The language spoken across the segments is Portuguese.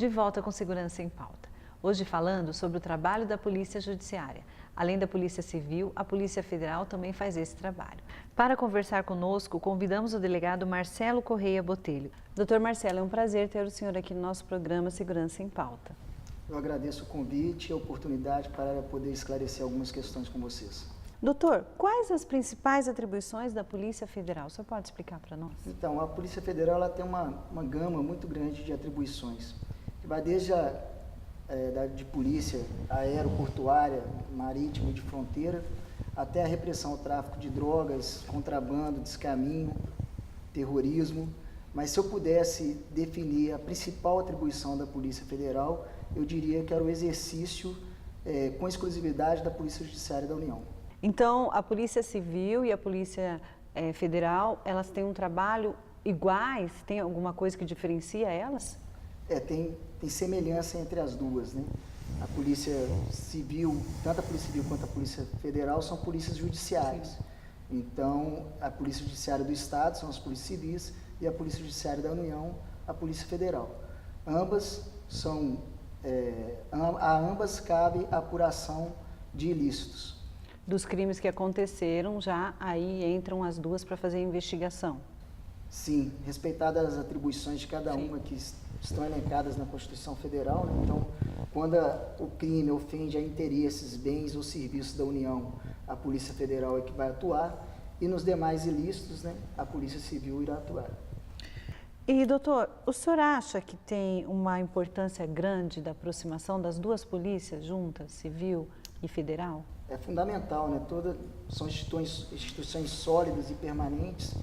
De volta com Segurança em Pauta. Hoje falando sobre o trabalho da Polícia Judiciária. Além da Polícia Civil, a Polícia Federal também faz esse trabalho. Para conversar conosco, convidamos o delegado Marcelo Correia Botelho. Doutor Marcelo, é um prazer ter o senhor aqui no nosso programa Segurança em Pauta. Eu agradeço o convite e a oportunidade para poder esclarecer algumas questões com vocês. Doutor, quais as principais atribuições da Polícia Federal? O senhor pode explicar para nós? Então, a Polícia Federal ela tem uma gama muito grande de atribuições, que vai desde de polícia aeroportuária, marítima e de fronteira, até a repressão ao tráfico de drogas, contrabando, descaminho, terrorismo. Mas se eu pudesse definir a principal atribuição da Polícia Federal, eu diria que era o exercício com exclusividade da Polícia Judiciária da União. Então, a Polícia Civil e a Polícia Federal, elas têm um trabalho iguais? Tem alguma coisa que diferencia elas? Tem semelhança entre as duas, né? A Polícia Civil, tanto a Polícia Civil quanto a Polícia Federal, são polícias judiciárias. Sim. Então, a Polícia Judiciária do Estado são as polícias civis e a Polícia Judiciária da União, a Polícia Federal. Ambas são, a ambas cabe a apuração de ilícitos. Dos crimes que aconteceram, já aí entram as duas para fazer a investigação. Sim, respeitadas as atribuições de cada uma que estão elencadas na Constituição Federal, né? Então, quando o crime ofende a interesses, bens ou serviços da União, a Polícia Federal é que vai atuar, e nos demais ilícitos, né, a Polícia Civil irá atuar. E, doutor, o senhor acha que tem uma importância grande da aproximação das duas polícias juntas, civil e federal? É fundamental, né? São instituições sólidas e permanentes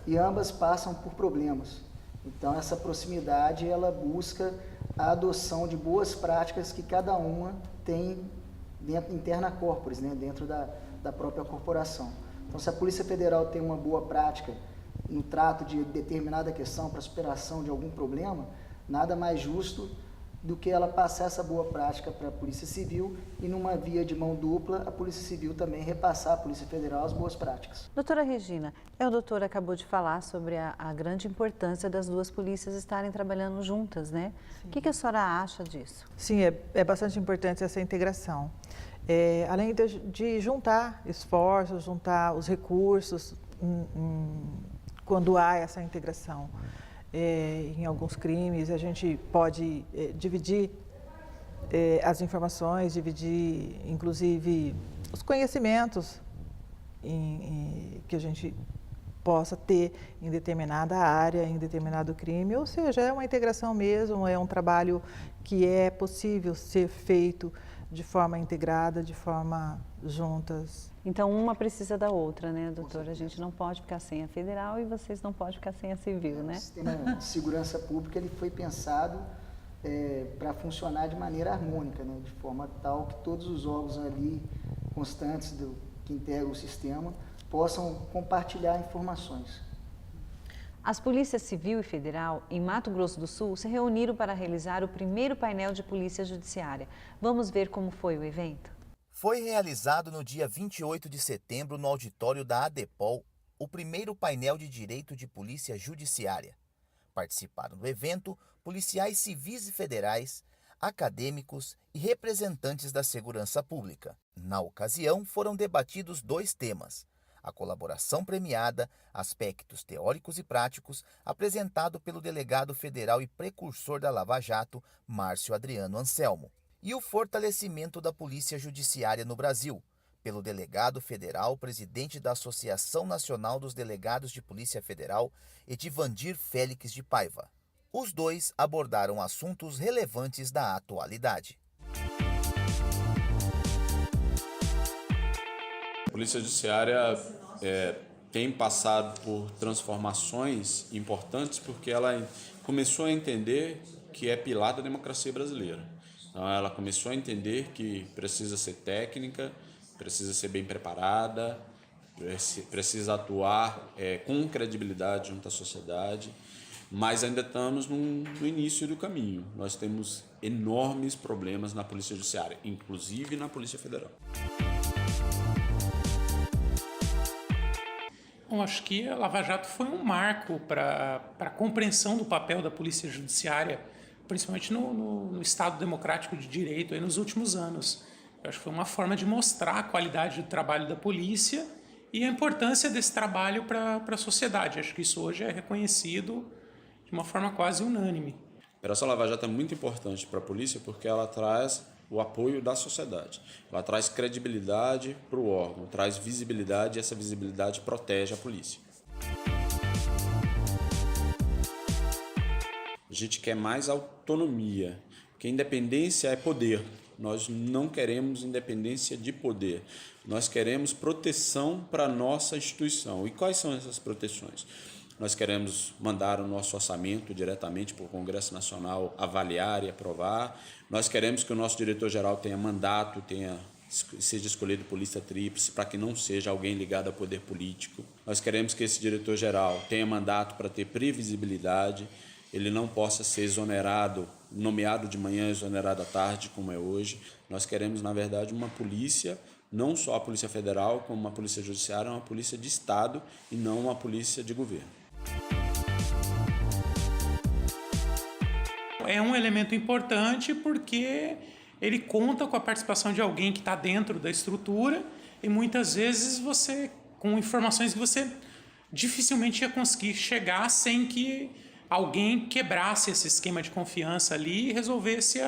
e ambas passam por problemas. Então, essa proximidade, ela busca a adoção de boas práticas que cada uma tem interna corporis, né? Dentro da própria corporação. Então, se a Polícia Federal tem uma boa prática no trato de determinada questão para a superação de algum problema, nada mais justo do que ela passar essa boa prática para a Polícia Civil e numa via de mão dupla, a Polícia Civil também repassar à Polícia Federal as boas práticas. Doutora Regina, o doutor acabou de falar sobre a grande importância das duas polícias estarem trabalhando juntas, né? Sim. O que a senhora acha disso? Sim, é bastante importante essa integração. Além de juntar esforços, juntar os recursos, quando há essa integração. Em alguns crimes, a gente pode dividir as informações, dividir, inclusive, os conhecimentos que a gente possa ter em determinada área, em determinado crime, ou seja, é uma integração mesmo, é um trabalho que é possível ser feito de forma integrada, de forma juntas. Então, uma precisa da outra, né, doutora? A gente não pode ficar sem a federal e vocês não podem ficar sem a civil, né? O sistema de segurança pública ele foi pensado para funcionar de maneira harmônica, né? De forma tal que todos os órgãos ali constantes que integram o sistema possam compartilhar informações. As polícias civil e federal, em Mato Grosso do Sul, se reuniram para realizar o primeiro painel de polícia judiciária. Vamos ver como foi o evento? Foi realizado no dia 28 de setembro no auditório da ADEPOL o primeiro painel de direito de polícia judiciária. Participaram do evento policiais civis e federais, acadêmicos e representantes da segurança pública. Na ocasião, foram debatidos dois temas: a colaboração premiada, aspectos teóricos e práticos, apresentado pelo delegado federal e precursor da Lava Jato, Márcio Adriano Anselmo, e o fortalecimento da Polícia Judiciária no Brasil, pelo delegado federal, presidente da Associação Nacional dos Delegados de Polícia Federal, Edivandir Félix de Paiva. Os dois abordaram assuntos relevantes da atualidade. A Polícia Judiciária tem passado por transformações importantes porque ela começou a entender que é pilar da democracia brasileira. Então, ela começou a entender que precisa ser técnica, precisa ser bem preparada, precisa atuar com credibilidade junto à sociedade, mas ainda estamos no início do caminho. Nós temos enormes problemas na Polícia Judiciária, inclusive na Polícia Federal. Bom, acho que a Lava Jato foi um marco para a compreensão do papel da Polícia Judiciária principalmente no Estado democrático de direito aí nos últimos anos. Eu acho que foi uma forma de mostrar a qualidade do trabalho da polícia e a importância desse trabalho para a sociedade. Acho que isso hoje é reconhecido de uma forma quase unânime. A Operação Lava Jato é muito importante para a polícia porque ela traz o apoio da sociedade. Ela traz credibilidade para o órgão, traz visibilidade e essa visibilidade protege a polícia. A gente quer mais autonomia, porque independência é poder. Nós não queremos independência de poder. Nós queremos proteção para a nossa instituição. E quais são essas proteções? Nós queremos mandar o nosso orçamento diretamente para o Congresso Nacional avaliar e aprovar. Nós queremos que o nosso diretor-geral tenha mandato, seja escolhido por lista tríplice, para que não seja alguém ligado ao poder político. Nós queremos que esse diretor-geral tenha mandato para ter previsibilidade, ele não possa ser exonerado, nomeado de manhã, exonerado à tarde, como é hoje. Nós queremos, na verdade, uma polícia, não só a Polícia Federal, como uma polícia judiciária, uma polícia de Estado e não uma polícia de governo. É um elemento importante porque ele conta com a participação de alguém que está dentro da estrutura e muitas vezes você, com informações que você dificilmente ia conseguir chegar sem que alguém quebrasse esse esquema de confiança ali e resolvesse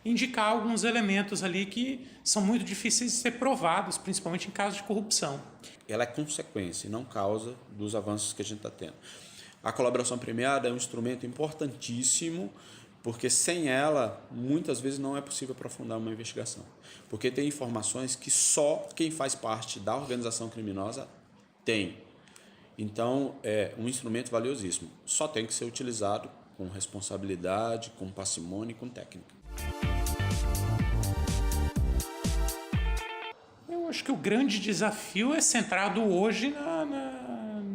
indicar alguns elementos ali que são muito difíceis de ser provados, principalmente em casos de corrupção. Ela é consequência e não causa dos avanços que a gente está tendo. A colaboração premiada é um instrumento importantíssimo, porque sem ela, muitas vezes não é possível aprofundar uma investigação. Porque tem informações que só quem faz parte da organização criminosa tem. Então, é um instrumento valiosíssimo. Só tem que ser utilizado com responsabilidade, com parcimônia e com técnica. Eu acho que o grande desafio é centrado hoje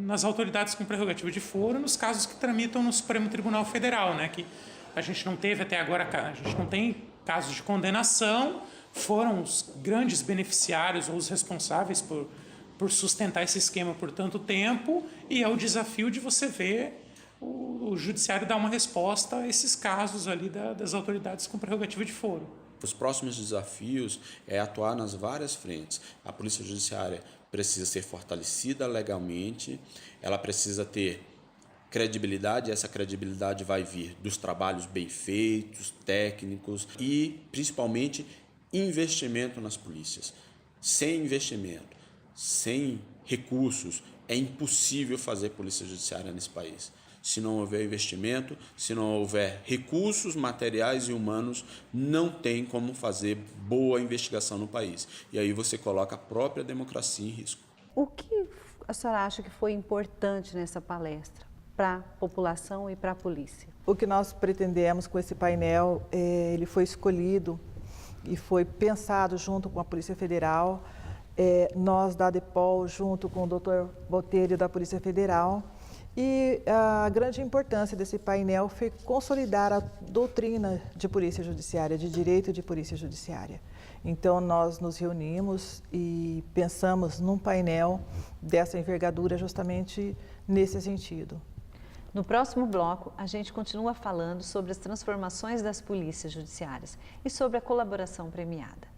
nas autoridades com prerrogativa de foro, nos casos que tramitam no Supremo Tribunal Federal, né? Que a gente não teve até agora, a gente não tem casos de condenação, foram os grandes beneficiários ou os responsáveis por sustentar esse esquema por tanto tempo, e é o desafio de você ver o judiciário dar uma resposta a esses casos ali das autoridades com prerrogativa de foro. Os próximos desafios é atuar nas várias frentes. A Polícia Judiciária precisa ser fortalecida legalmente, ela precisa ter credibilidade, essa credibilidade vai vir dos trabalhos bem feitos, técnicos e, principalmente, investimento nas polícias. Sem investimento, sem recursos, é impossível fazer polícia judiciária nesse país. Se não houver investimento, se não houver recursos materiais e humanos, não tem como fazer boa investigação no país. E aí você coloca a própria democracia em risco. O que a senhora acha que foi importante nessa palestra para a população e para a polícia? O que nós pretendemos com esse painel, ele foi escolhido e foi pensado junto com a Polícia Federal, nós da ADEPOL, junto com o Dr. Botelho da Polícia Federal. E a grande importância desse painel foi consolidar a doutrina de polícia judiciária, de direito de polícia judiciária. Então, nós nos reunimos e pensamos num painel dessa envergadura justamente nesse sentido. No próximo bloco, a gente continua falando sobre as transformações das polícias judiciárias e sobre a colaboração premiada.